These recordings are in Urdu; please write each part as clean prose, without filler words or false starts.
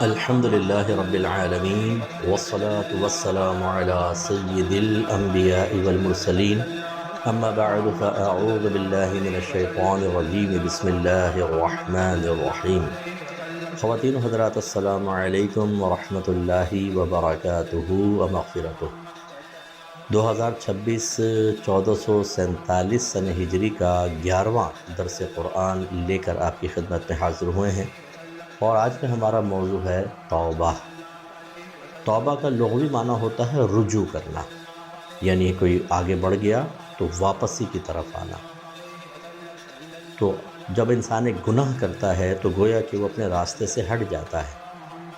الحمد للہ رب العالمین والصلاة والسلام على سید الانبیاء والمرسلین اما بعد فاعوذ باللہ من الشیطان الرجیم بسم اللہ الرحمن الرحیم۔ خواتین و حضرات السلام علیکم ورحمۃ اللہ وبرکاتہ ومغفرتہ۔ 2026 1447 سن ہجری کا 11واں درس قرآن لے کر آپ کی خدمت میں حاضر ہوئے ہیں، اور آج کا ہمارا موضوع ہے توبہ۔ توبہ کا لغوی معنی ہوتا ہے رجوع کرنا، یعنی کوئی آگے بڑھ گیا تو واپسی کی طرف آنا۔ تو جب انسان ایک گناہ کرتا ہے تو گویا کہ وہ اپنے راستے سے ہٹ جاتا ہے،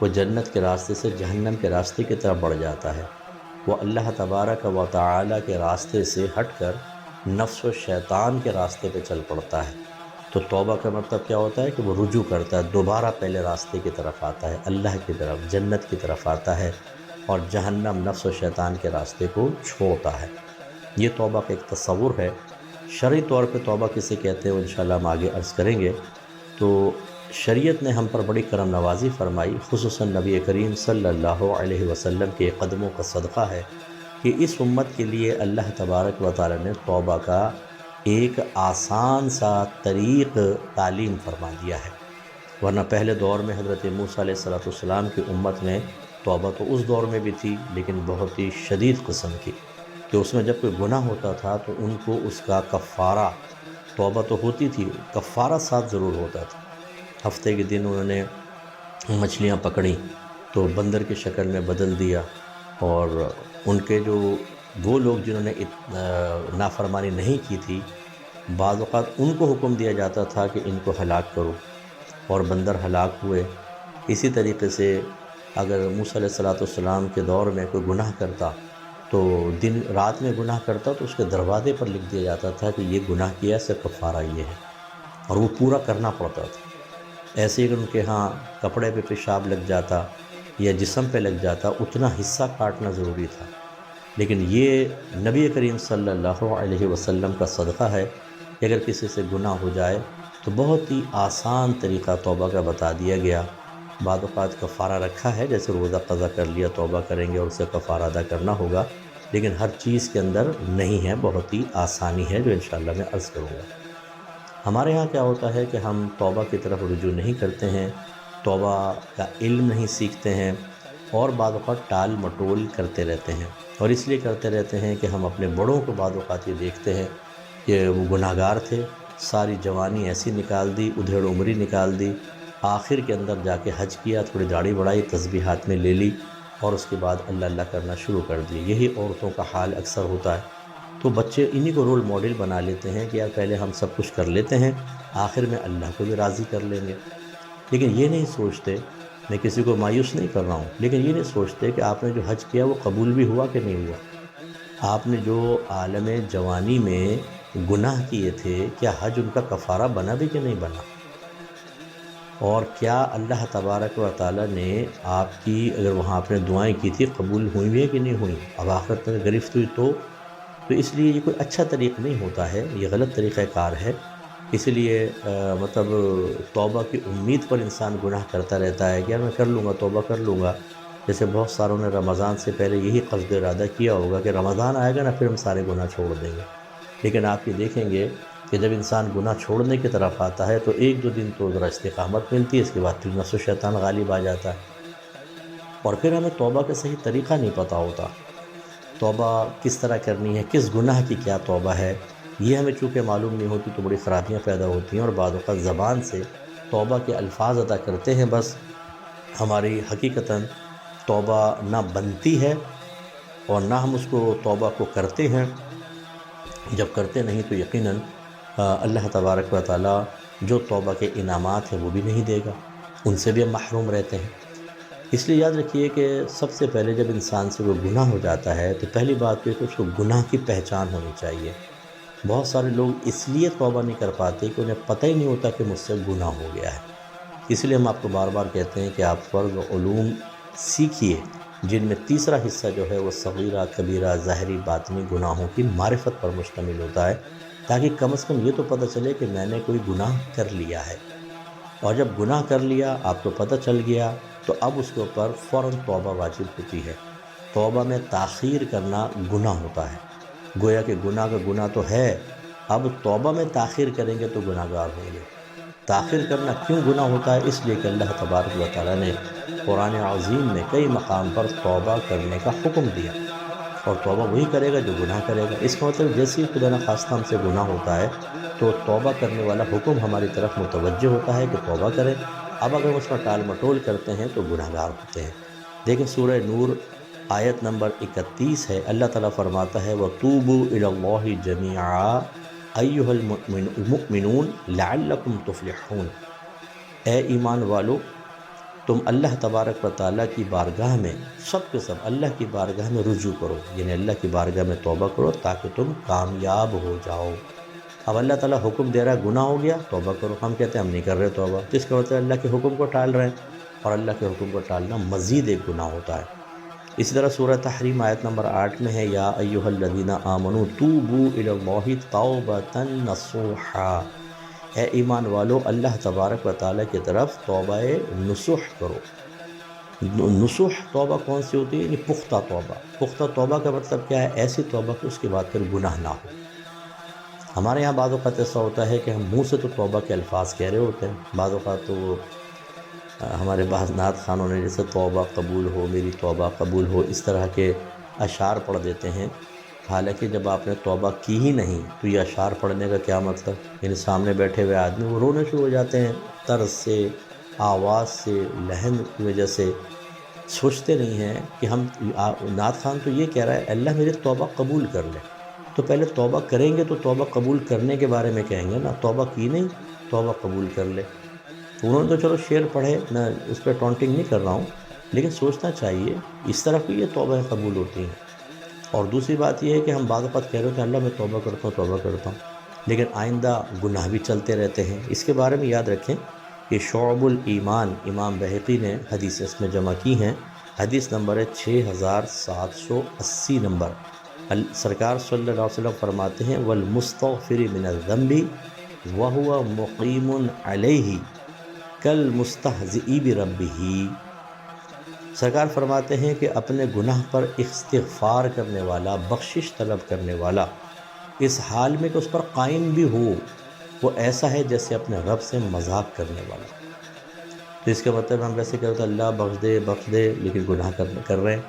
وہ جنت کے راستے سے جہنم کے راستے کی طرف بڑھ جاتا ہے، وہ اللہ تبارک و تعالی کے راستے سے ہٹ کر نفس و شیطان کے راستے پہ چل پڑتا ہے۔ تو توبہ کا مطلب کیا ہوتا ہے کہ وہ رجوع کرتا ہے، دوبارہ پہلے راستے کی طرف آتا ہے، اللہ کی طرف، جنت کی طرف آتا ہے، اور جہنم، نفس و شیطان کے راستے کو چھوڑتا ہے۔ یہ توبہ کا ایک تصور ہے۔ شرعی طور پہ توبہ کسے کہتے ہیں وہ انشاءاللہ ہم آگے عرض کریں گے۔ تو شریعت نے ہم پر بڑی کرم نوازی فرمائی، خصوصاً نبی کریم صلی اللہ علیہ وسلم کے قدموں کا صدقہ ہے کہ اس امت کے لیے اللہ تبارک و تعالی نے توبہ کا ایک آسان سا طریق تعلیم فرما دیا ہے۔ ورنہ پہلے دور میں حضرت موسیٰ علیہ السلام کی امت میں توبہ تو اس دور میں بھی تھی، لیکن بہت ہی شدید قسم کی، کہ اس میں جب کوئی گناہ ہوتا تھا تو ان کو اس کا کفارہ، توبہ تو ہوتی تھی، کفارہ ساتھ ضرور ہوتا تھا۔ ہفتے کے دن انہوں نے مچھلیاں پکڑیں تو بندر کی شکل میں بدل دیا، اور ان کے جو وہ لوگ جنہوں نے نافرمانی نہیں کی تھی، بعض اوقات ان کو حکم دیا جاتا تھا کہ ان کو ہلاک کرو، اور بندر ہلاک ہوئے۔ اسی طریقے سے اگر موسیٰ علیہ السلام کے دور میں کوئی گناہ کرتا تو دن رات میں گناہ کرتا تو اس کے دروازے پر لکھ دیا جاتا تھا کہ یہ گناہ کیا، اس سے کفارہ یہ ہے، اور وہ پورا کرنا پڑتا تھا۔ ایسے ہی اگر ان کے ہاں کپڑے پہ پیشاب لگ جاتا یا جسم پہ لگ جاتا، اتنا حصہ کاٹنا ضروری تھا۔ لیکن یہ نبی کریم صلی اللہ علیہ وسلم کا صدقہ ہے کہ اگر کسی سے گناہ ہو جائے تو بہت ہی آسان طریقہ توبہ کا بتا دیا گیا۔ بعض اوقات کفارہ رکھا ہے، جیسے روزہ قضا کر لیا، توبہ کریں گے اور اسے کفارہ ادا کرنا ہوگا، لیکن ہر چیز کے اندر نہیں ہے، بہت ہی آسانی ہے، جو انشاءاللہ میں عرض کروں گا۔ ہمارے ہاں کیا ہوتا ہے کہ ہم توبہ کی طرف رجوع نہیں کرتے ہیں، توبہ کا علم نہیں سیکھتے ہیں، اور بعض اوقات ٹال مٹول کرتے رہتے ہیں، اور اس لیے کرتے رہتے ہیں کہ ہم اپنے بڑوں کو بعض اوقات یہ دیکھتے ہیں کہ وہ گناہ گار تھے، ساری جوانی ایسی نکال دی، ادھیڑ عمری نکال دی، آخر کے اندر جا کے حج کیا، تھوڑی داڑھی بڑھائی، تسبیح ہاتھ میں لے لی، اور اس کے بعد اللہ اللہ کرنا شروع کر دیے۔ یہی عورتوں کا حال اکثر ہوتا ہے۔ تو بچے انہی کو رول ماڈل بنا لیتے ہیں کہ یار پہلے ہم سب کچھ کر لیتے ہیں، آخر میں اللہ کو بھی راضی کر لیں گے۔ لیکن یہ نہیں سوچتے، میں کسی کو مایوس نہیں کر رہا ہوں، لیکن یہ نہیں سوچتے کہ آپ نے جو حج کیا وہ قبول بھی ہوا کہ نہیں ہوا۔ آپ نے جو عالم جوانی میں گناہ کیے تھے، کیا حج ان کا کفارہ بنا بھی کہ نہیں بنا؟ اور کیا اللہ تبارک و تعالی نے آپ کی، اگر وہاں آپ نے دعائیں کی تھی، قبول ہوئی بھی ہے کہ نہیں ہوئی؟ اب آخرت میں گرفت ہوئی تو اس لیے یہ کوئی اچھا طریق نہیں ہوتا ہے، یہ غلط طریقہ کار ہے۔ اس لیے مطلب توبہ کی امید پر انسان گناہ کرتا رہتا ہے کہ یار میں کر لوں گا، توبہ کر لوں گا۔ جیسے بہت ساروں نے رمضان سے پہلے یہی قصد ارادہ کیا ہوگا کہ رمضان آئے گا نا، پھر ہم سارے گناہ چھوڑ دیں گے۔ لیکن آپ یہ دیکھیں گے کہ جب انسان گناہ چھوڑنے کی طرف آتا ہے تو ایک دو دن تو ذرا استقامت ملتی ہے، اس کے بعد پھر نفس و شیطان غالب آ جاتا ہے، اور پھر ہمیں توبہ کا صحیح طریقہ نہیں پتہ ہوتا، توبہ کس طرح کرنی ہے، کس گناہ کی کیا توبہ ہے، یہ ہمیں چونکہ معلوم نہیں ہوتی تو بڑی خرابیاں پیدا ہوتی ہیں، اور بعض اوقات زبان سے توبہ کے الفاظ ادا کرتے ہیں، بس ہماری حقیقتاً توبہ نہ بنتی ہے اور نہ ہم اس کو توبہ کو کرتے ہیں۔ جب کرتے نہیں تو یقیناً اللہ تبارک و تعالی جو توبہ کے انعامات ہیں وہ بھی نہیں دے گا، ان سے بھی ہم محروم رہتے ہیں۔ اس لیے یاد رکھیے کہ سب سے پہلے جب انسان سے وہ گناہ ہو جاتا ہے تو پہلی بات یہ کہ اس کو گناہ کی پہچان ہونی چاہیے۔ بہت سارے لوگ اس لیے توبہ نہیں کر پاتے کہ انہیں پتہ ہی نہیں ہوتا کہ مجھ سے گناہ ہو گیا ہے۔ اس لیے ہم آپ کو بار بار کہتے ہیں کہ آپ فرض و علوم سیکھیے، جن میں تیسرا حصہ جو ہے وہ صغیرہ، کبیرہ، ظاہری، باطنی گناہوں کی معرفت پر مشتمل ہوتا ہے، تاکہ کم از کم یہ تو پتہ چلے کہ میں نے کوئی گناہ کر لیا ہے، اور جب گناہ کر لیا آپ کو پتہ چل گیا تو اب اس کے اوپر فوراً توبہ واجب ہوتی ہے۔ توبہ میں تاخیر کرنا گناہ ہوتا ہے، گویا کہ گناہ کا گناہ تو ہے، اب توبہ میں تاخیر کریں گے تو گناہ گار ہوں گے۔ تاخیر کرنا کیوں گناہ ہوتا ہے؟ اس لیے کہ اللہ تبارک و تعالیٰ نے قرآن عظیم میں کئی مقام پر توبہ کرنے کا حکم دیا، اور توبہ وہی کرے گا جو گناہ کرے گا۔ اس کا مطلب جیسے ہی خدا نخواستہ ہم سے گناہ ہوتا ہے تو توبہ کرنے والا حکم ہماری طرف متوجہ ہوتا ہے کہ توبہ کریں۔ اب اگر ہم اس میں ٹال مٹول کرتے ہیں تو گناہ گار ہوتے ہیں۔ دیکھیں سورہ نور آیت نمبر 31 ہے، اللہ تعالیٰ فرماتا ہے وَتُوبُوا إِلَى اللَّهِ جَمِيعًا أَيُّهَا الْمُؤْمِنُونَ لَعَلَّكُمْ تُفْلِحُونَ، اے ایمان والو تم اللہ تبارک و تعالیٰ کی بارگاہ میں سب کے سب اللہ کی بارگاہ میں رجوع کرو، یعنی اللہ کی بارگاہ میں توبہ کرو تاکہ تم کامیاب ہو جاؤ۔ اب اللہ تعالیٰ حکم دے رہا ہے گناہ ہو گیا توبہ کرو، ہم کہتے ہیں ہم نہیں کر رہے توبہ، تو اس کا مطلب اللہ کے حکم کو ٹال رہے ہیں، اور اللہ کے حکم کو ٹالنا مزید ایک گناہ ہوتا ہے۔ اسی طرح سورہ تحریم آیت نمبر 8 میں ہے یا ایھا الذین آمنوا توبوا الی اللہ توبۃ نصوحا، اے ایمان والو اللہ تبارک و تعالیٰ کی طرف توبہ نصوح کرو۔ نصوح توبہ کون سی ہوتی ہے؟ یعنی پختہ توبہ۔ پختہ توبہ کا مطلب کیا ہے؟ ایسی توبہ کہ اس کے بعد پھر گناہ نہ ہو۔ ہمارے یہاں بعض اوقات ایسا ہوتا ہے کہ ہم منہ سے تو توبہ کے الفاظ کہہ رہے ہوتے ہیں، بعض اوقات تو وہ ہمارے بعض نعت خوانوں نے جیسے توبہ قبول ہو، میری توبہ قبول ہو، اس طرح کے اشعار پڑھ دیتے ہیں، حالانکہ جب آپ نے توبہ کی ہی نہیں تو یہ اشعار پڑھنے کا کیا مطلب؟ یعنی سامنے بیٹھے ہوئے آدمی وہ رونے شروع ہو جاتے ہیں، طرز سے، آواز سے، لحن کی وجہ سے، سوچتے نہیں ہیں کہ ہم نعت خوان تو یہ کہہ رہا ہے اللہ میری توبہ قبول کر لے، تو پہلے توبہ کریں گے تو توبہ قبول کرنے کے بارے میں کہیں گے نا، توبہ کی نہیں توبہ قبول کر لے۔ انہوں نے تو چلو شعر پڑھے، میں اس پہ ٹونٹنگ نہیں کر رہا ہوں، لیکن سوچنا چاہیے اس طرح کی یہ توبہ قبول ہوتی ہیں۔ اور دوسری بات یہ ہے کہ ہم بعض اوقات کہہ رہے ہیں کہ اللہ میں توبہ کرتا ہوں توبہ کرتا ہوں، لیکن آئندہ گناہ بھی چلتے رہتے ہیں۔ اس کے بارے میں یاد رکھیں کہ شعب الایمان امام بہقی نے حدیث اس میں جمع کی ہیں، حدیث نمبر ہے 6780 نمبر۔ سرکار صلی اللہ علیہ وسلم فرماتے ہیں والمستغفر من الذنب وهو مقیم علیہ کالمستہزئ بربہ، سرکار فرماتے ہیں کہ اپنے گناہ پر استغفار کرنے والا، بخشش طلب کرنے والا، اس حال میں کہ اس پر قائم بھی ہو، وہ ایسا ہے جیسے اپنے رب سے مذاق کرنے والا۔ تو اس کا مطلب ہم ویسے کہتے ہیں اللہ بخش دے لیکن گناہ کر رہے ہیں،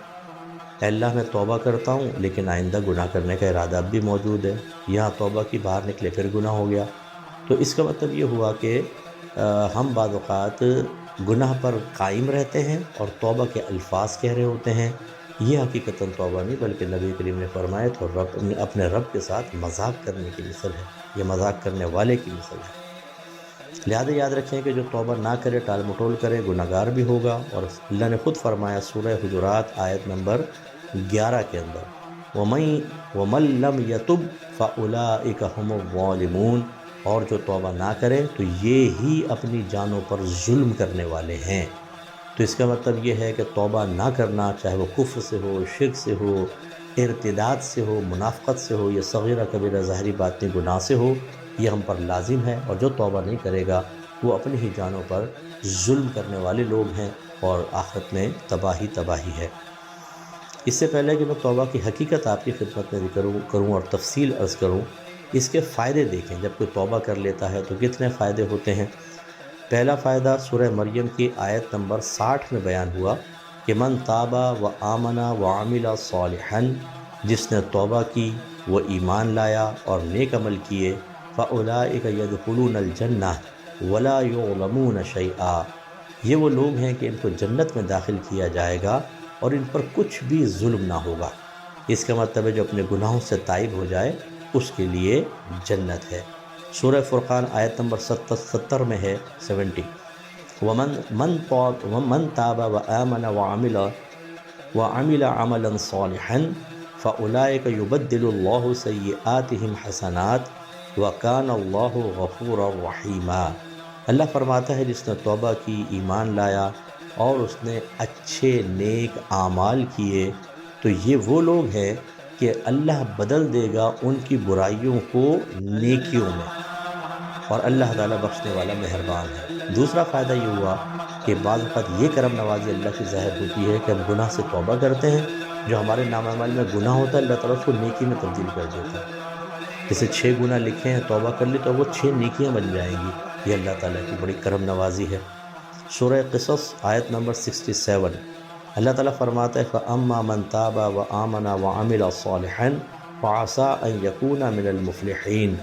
اے اللہ میں توبہ کرتا ہوں لیکن آئندہ گناہ کرنے کا ارادہ بھی موجود ہے، یہاں توبہ کی باہر نکلے پھر گناہ ہو گیا۔ تو اس کا مطلب یہ ہوا کہ ہم بعض اوقات گناہ پر قائم رہتے ہیں اور توبہ کے الفاظ کہہ رہے ہوتے ہیں، یہ حقیقتاً توبہ نہیں بلکہ نبی کریم نے فرمایا تو اپنے رب کے ساتھ مذاق کرنے کی مثل ہے، یہ مذاق کرنے والے کی مثل ہے۔ لہذا یاد رکھیں کہ جو توبہ نہ کرے، ٹال مٹول کرے، گناہ گار بھی ہوگا، اور اللہ نے خود فرمایا سورہ حجرات آیت نمبر 11 کے اندر وَمَن لَّمْ يَتُبْ فَأُولَٰئِكَ هُمُ الظَّالِمُونَ، اور جو توبہ نہ کرے تو یہ ہی اپنی جانوں پر ظلم کرنے والے ہیں۔ تو اس کا مطلب یہ ہے کہ توبہ نہ کرنا، چاہے وہ کفر سے ہو، شرک سے ہو، ارتداد سے ہو، منافقت سے ہو، یا صغیرہ کبیرہ ظاہری باطنی گناہ سے ہو، یہ ہم پر لازم ہے، اور جو توبہ نہیں کرے گا وہ اپنی ہی جانوں پر ظلم کرنے والے لوگ ہیں، اور آخرت میں تباہی ہے۔ اس سے پہلے کہ میں توبہ کی حقیقت آپ کی خدمت میں ذکر کروں اور تفصیل عرض کروں، اس کے فائدے دیکھیں۔ جب کوئی توبہ کر لیتا ہے تو کتنے فائدے ہوتے ہیں۔ پہلا فائدہ سورہ مریم کی آیت نمبر 60 میں بیان ہوا کہ من تاب و آمن و عمل صالحا، جس نے توبہ کی، وہ ایمان لایا اور نیک عمل کیے، فاولئک یدخلون الجنہ ولا یظلمون شیئا، یہ وہ لوگ ہیں کہ ان کو جنت میں داخل کیا جائے گا اور ان پر کچھ بھی ظلم نہ ہوگا۔ اس کا مطلب ہے جو اپنے گناہوں سے تائب ہو جائے اس کے لیے جنت ہے۔ سورہ فرقان آیت نمبر 70 میں ہے 70 وَمَن تَابَ وَآمَنَ وَعَمِلَ عَمَلًا صَالِحًا فَأُولَٰئِكَ يُبَدِّلُ اللَّهُ سَيِّئَاتِهِمْ حَسَنَاتٍ وَكَانَ اللَّهُ غَفُورًا رَحِيمًا، اللہ فرماتا ہے جس نے توبہ کی، ایمان لایا اور اس نے اچھے نیک اعمال کیے، تو یہ وہ لوگ ہیں کہ اللہ بدل دے گا ان کی برائیوں کو نیکیوں میں، اور اللہ تعالیٰ بخشنے والا مہربان ہے۔ دوسرا فائدہ یہ ہوا کہ بعض اوقات یہ کرم نوازی اللہ کی ظاہر ہوتی ہے کہ ہم گناہ سے توبہ کرتے ہیں، جو ہمارے نام اعمال میں گناہ ہوتا ہے اللہ تعالیٰ اس کو نیکی میں تبدیل کر دیتا ہے۔ جیسے 6 گناہ لکھے ہیں، توبہ کر لی تو وہ 6 نیکیاں بن جائیں گی۔ یہ اللہ تعالیٰ کی بڑی کرم نوازی ہے۔ سورہ قصص آیت نمبر 67 اللہ تعالیٰ فرماتا ہے فَأَمَّا مَن تَابَ وَآمَنَ وَعَمِلَ صَالِحًا فَعَسَىٰ أَن يَكُونَ مِنَ الْمُفْلِحِينَ،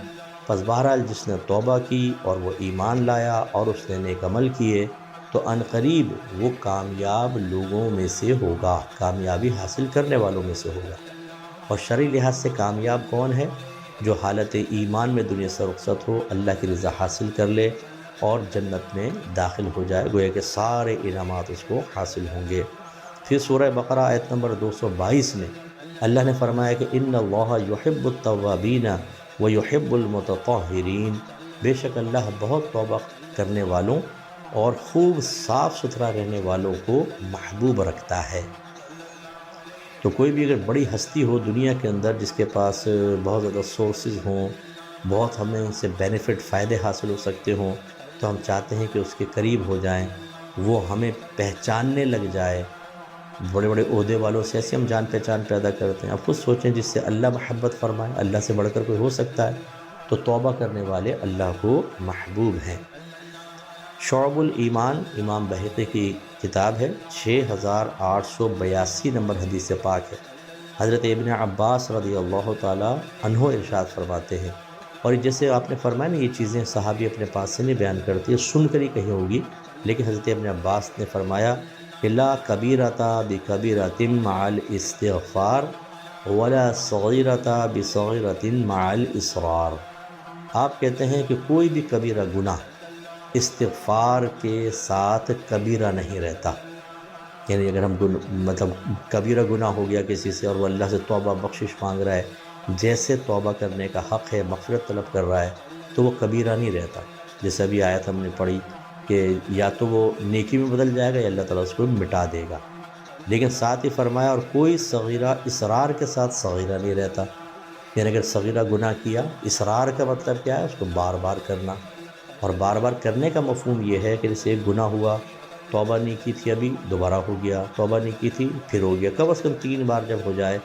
پس بہرحال جس نے توبہ کی اور وہ ایمان لایا اور اس نے نیک عمل کیے تو ان قریب وہ کامیاب لوگوں میں سے ہوگا، کامیابی حاصل کرنے والوں میں سے ہوگا۔ اور شرعی لحاظ سے کامیاب کون ہے؟ جو حالت ایمان میں دنیا سے رخصت ہو، اللہ کی رضا حاصل کر لے اور جنت میں داخل ہو جائے، گویا کہ سارے انعامات اس کو حاصل ہوں گے۔ پھر سورہ بقرہ آیت نمبر 222 میں اللہ نے فرمایا کہ ان اللہ یحب التوابین ویحب المتطہرین، بے شک اللہ بہت توبہ کرنے والوں اور خوب صاف ستھرا رہنے والوں کو محبوب رکھتا ہے۔ تو کوئی بھی اگر بڑی ہستی ہو دنیا کے اندر جس کے پاس بہت زیادہ سورسز ہوں، بہت ہمیں ان سے بینیفٹ فائدے حاصل ہو سکتے ہوں، تو ہم چاہتے ہیں کہ اس کے قریب ہو جائیں، وہ ہمیں پہچاننے لگ جائے۔ بڑے بڑے عہدے والوں سے ایسے ہم جان پہچان پیدا کرتے ہیں۔ اب خود سوچیں جس سے اللہ محبت فرمائے، اللہ سے بڑھ کر کوئی ہو سکتا ہے؟ تو توبہ کرنے والے اللہ کو محبوب ہیں۔ شعب الایمان امام بہقی کی کتاب ہے، 6882 نمبر حدیث پاک ہے۔ حضرت ابن عباس رضی اللہ تعالیٰ عنہ ارشاد فرماتے ہیں، اور جیسے آپ نے فرمایا نا یہ چیزیں صحابی اپنے پاس سے نہیں بیان کرتی، سن کر ہی کہی ہوگی، لیکن حضرت ابن عباس نے فرمایا کہ لا کبیرۃ بکبیرۃ مع الاستغفار ولا صغیرۃ بصغیرۃ مع الاصرار۔ آپ کہتے ہیں کہ کوئی بھی کبیرہ گناہ استغفار کے ساتھ کبیرہ نہیں رہتا، یعنی اگر ہم کبیرہ گناہ ہو گیا کسی سے اور وہ اللہ سے توبہ بخشش مانگ رہا ہے، جیسے توبہ کرنے کا حق ہے، مغفرت طلب کر رہا ہے، تو وہ کبیرہ نہیں رہتا۔ جیسے ابھی آیت ہم نے پڑھی کہ یا تو وہ نیکی میں بدل جائے گا یا اللہ تعالیٰ اس کو مٹا دے گا، لیکن ساتھ ہی فرمایا اور کوئی صغیرہ اصرار کے ساتھ صغیرہ نہیں رہتا، یعنی اگر صغیرہ گناہ کیا، اصرار کا مطلب کیا ہے؟ اس کو بار بار کرنا، اور بار بار کرنے کا مفہوم یہ ہے کہ جیسے ایک گناہ ہوا، توبہ نہیں کی تھی ابھی دوبارہ ہو گیا، توبہ نہیں کی تھی پھر ہو گیا، کم از کم 3 بار جب ہو جائے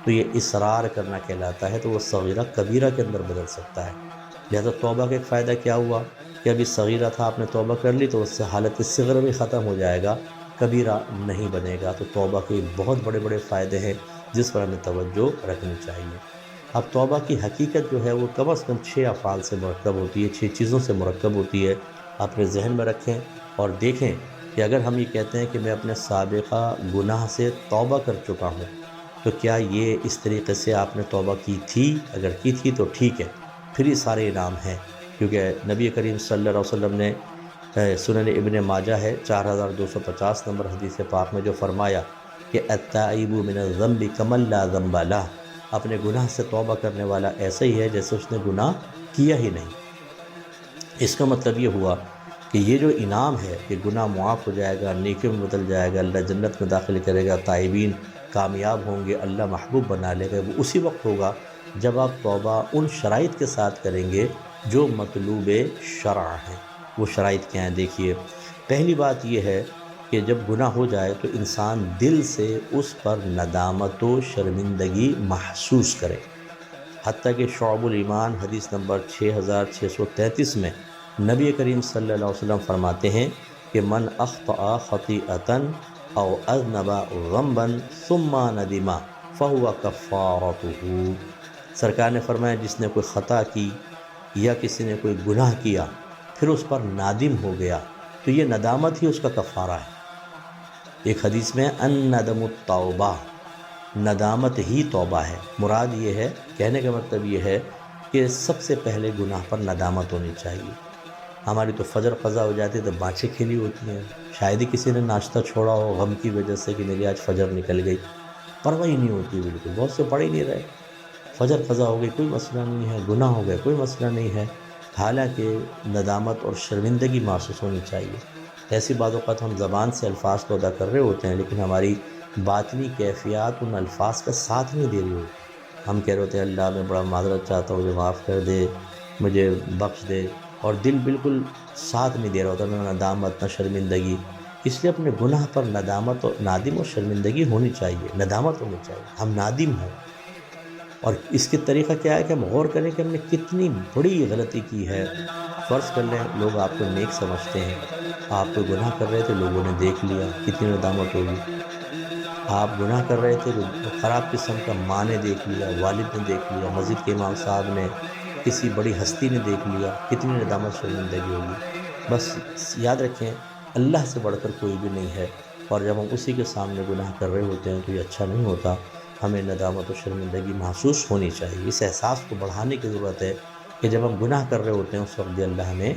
تو یہ اصرار کرنا کہلاتا ہے، تو وہ صغیرہ کبیرہ کے اندر بدل سکتا ہے۔ لہذا توبہ کا ایک فائدہ کیا ہوا کہ ابھی صغیرہ تھا، آپ نے توبہ کر لی تو اس سے حالت صغر بھی ختم ہو جائے گا، کبیرہ نہیں بنے گا۔ تو توبہ کے بہت بڑے بڑے فائدے ہیں جس پر ہمیں توجہ رکھنی چاہیے۔ اب توبہ کی حقیقت جو ہے وہ کم از کم 6 افعال سے مرکب ہوتی ہے، 6 چیزوں سے مرکب ہوتی ہے۔ اپنے ذہن میں رکھیں اور دیکھیں کہ اگر ہم یہ کہتے ہیں کہ میں اپنے سابقہ گناہ سے توبہ کر چکا ہوں، تو کیا یہ اس طریقے سے آپ نے توبہ کی تھی؟ اگر کی تھی تو ٹھیک ہے، پھر یہ سارے انعام ہیں، کیونکہ نبی کریم صلی اللہ علیہ وسلم نے سنن ابن ماجہ ہے 4250 نمبر حدیث پاک میں جو فرمایا کہ التائب من الذنب کمن لا ذنب لہ، اپنے گناہ سے توبہ کرنے والا ایسا ہی ہے جیسے اس نے گناہ کیا ہی نہیں۔ اس کا مطلب یہ ہوا کہ یہ جو انعام ہے کہ گناہ معاف ہو جائے گا، نیکی میں بدل جائے گا، اللہ جنت میں داخل کرے گا، تائبین کامیاب ہوں گے، اللہ محبوب بنا لے گا، وہ اسی وقت ہوگا جب آپ توبہ ان شرائط کے ساتھ کریں گے جو مطلوب شرع ہیں۔ وہ شرائط کیا ہیں؟ دیکھیے، پہلی بات یہ ہے کہ جب گناہ ہو جائے تو انسان دل سے اس پر ندامت و شرمندگی محسوس کرے، حتیٰ کہ شعب الایمان حدیث نمبر 6633 میں نبی کریم صلی اللہ علیہ وسلم فرماتے ہیں کہ من اخطأ خطیئۃ او اذنب ذنبا ثم ندم فہو کفارتہ، سرکار نے فرمایا جس نے کوئی خطا کی یا کسی نے کوئی گناہ کیا پھر اس پر نادم ہو گیا تو یہ ندامت ہی اس کا کفارہ ہے۔ ایک حدیث میں الندم التوبہ، ندامت ہی توبہ ہے۔ مراد یہ ہے، کہنے کا مطلب یہ ہے کہ سب سے پہلے گناہ پر ندامت ہونی چاہیے۔ ہماری تو فجر قضا ہو جاتی ہے تو بانچیں کھیلی ہوتی ہیں، شاید ہی کسی نے ناشتہ چھوڑا ہو غم کی وجہ سے کہ میری آج فجر نکل گئی، پرواہ ہی نہیں ہوتی بالکل، بہت سے پڑھ ہی نہیں رہے، فجر قضا ہو گئی کوئی مسئلہ نہیں ہے، گناہ ہو گئے کوئی مسئلہ نہیں ہے، حالانکہ ندامت اور شرمندگی محسوس ہونی چاہیے۔ ایسی بعض اوقات ہم زبان سے الفاظ تو ادا کر رہے ہوتے ہیں لیکن ہماری باطنی کیفیات ان الفاظ کا ساتھ نہیں دے رہی ہوتی، ہم کہہ رہے ہوتے ہیں اللہ میں بڑا معذرت چاہتا ہوں، مجھے معاف کر دے، مجھے بخش دے، اور دل بالکل ساتھ نہیں دے رہا ہوتا، نہ ندامت نہ شرمندگی۔ اس لیے اپنے گناہ پر ندامت اور نادم اور شرمندگی ہونی چاہیے، ندامت ہونی چاہیے، ہم نادم ہوں۔ اور اس کے طریقہ کیا ہے کہ ہم غور کریں کہ ہم نے کتنی بڑی غلطی کی ہے۔ فرض کر لیں لوگ آپ کو نیک سمجھتے ہیں، آپ کوئی گناہ کر رہے تھے، لوگوں نے دیکھ لیا، کتنی ندامت ہوگی۔ آپ گناہ کر رہے تھے، خراب قسم کا ماں نے دیکھ لیا، والد نے دیکھ لیا، مسجد کے امام صاحب نے، کسی بڑی ہستی نے دیکھ لیا، کتنی ندامت شرمندگی ہوگی۔ بس یاد رکھیں اللہ سے بڑھ کر کوئی بھی نہیں ہے، اور جب ہم اسی کے سامنے گناہ کر رہے ہوتے ہیں تو یہ اچھا نہیں ہوتا۔ ہمیں ندامت و شرمندگی محسوس ہونی چاہیے، اس احساس کو بڑھانے کی ضرورت ہے کہ جب ہم گناہ کر رہے ہوتے ہیں اس وقت بھی اللہ ہمیں